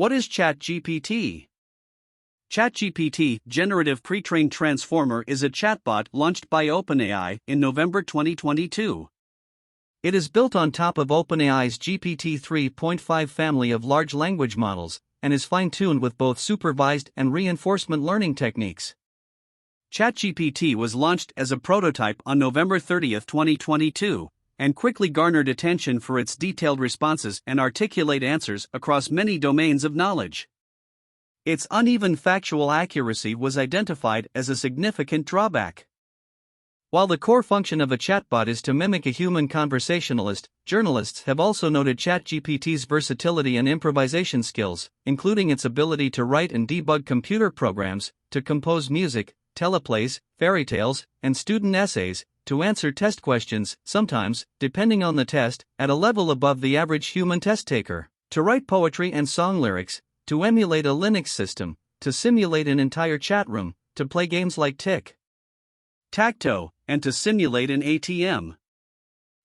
What is ChatGPT? ChatGPT, Generative Pre-trained Transformer, is a chatbot launched by OpenAI in November 2022. It is built on top of OpenAI's GPT 3.5 family of large language models, and is fine-tuned with both supervised and reinforcement learning techniques. ChatGPT was launched as a prototype on November 30, 2022, and quickly garnered attention for its detailed responses and articulate answers across many domains of knowledge. Its uneven factual accuracy was identified as a significant drawback. While the core function of a chatbot is to mimic a human conversationalist, journalists have also noted ChatGPT's versatility and improvisation skills, including its ability to write and debug computer programs, to compose music, teleplays, fairy tales, and student essays, to answer test questions, sometimes, depending on the test, at a level above the average human test taker, to write poetry and song lyrics, to emulate a Linux system, to simulate an entire chat room, to play games like tic-tac-toe, and to simulate an ATM.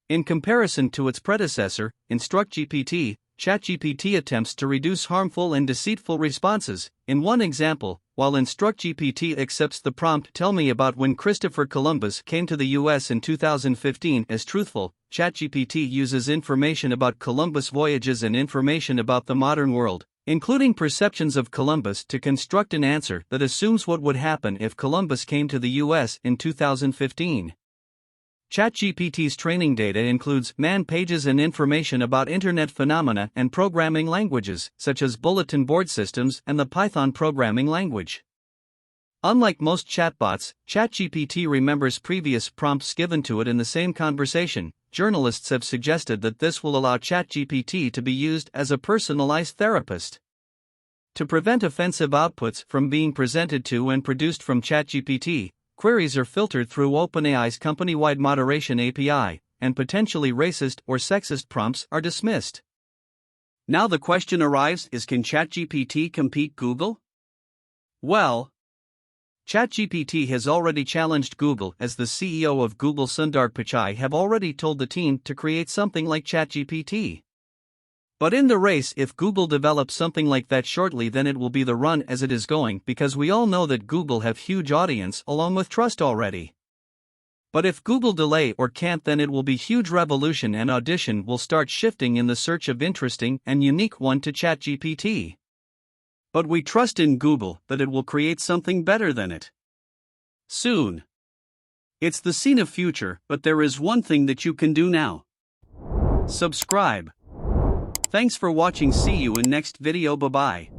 In comparison to its predecessor, InstructGPT, ChatGPT attempts to reduce harmful and deceitful responses. In one example, while InstructGPT accepts the prompt "Tell me about when Christopher Columbus came to the US in 2015" as truthful, ChatGPT uses information about Columbus' voyages and information about the modern world, including perceptions of Columbus, to construct an answer that assumes what would happen if Columbus came to the US in 2015. ChatGPT's training data includes man pages and information about internet phenomena and programming languages, such as bulletin board systems and the Python programming language. Unlike most chatbots, ChatGPT remembers previous prompts given to it in the same conversation. Journalists have suggested that this will allow ChatGPT to be used as a personalized therapist. To prevent offensive outputs from being presented to and produced from ChatGPT, queries are filtered through OpenAI's company-wide moderation API, and potentially racist or sexist prompts are dismissed. Now the question arises: can ChatGPT compete Google? Well, ChatGPT has already challenged Google, as the CEO of Google Sundar Pichai have already told the team to create something like ChatGPT. But in the race, if Google develops something like that shortly, then it will be the run as it is going, because we all know that Google have huge audience along with trust already. But if Google delay or can't, then it will be huge revolution, and audition will start shifting in the search of interesting and unique one to ChatGPT. But we trust in Google that it will create something better than it soon. It's the scene of future, but there is one thing that you can do now. Subscribe. Thanks for watching. See you in next video. Bye bye.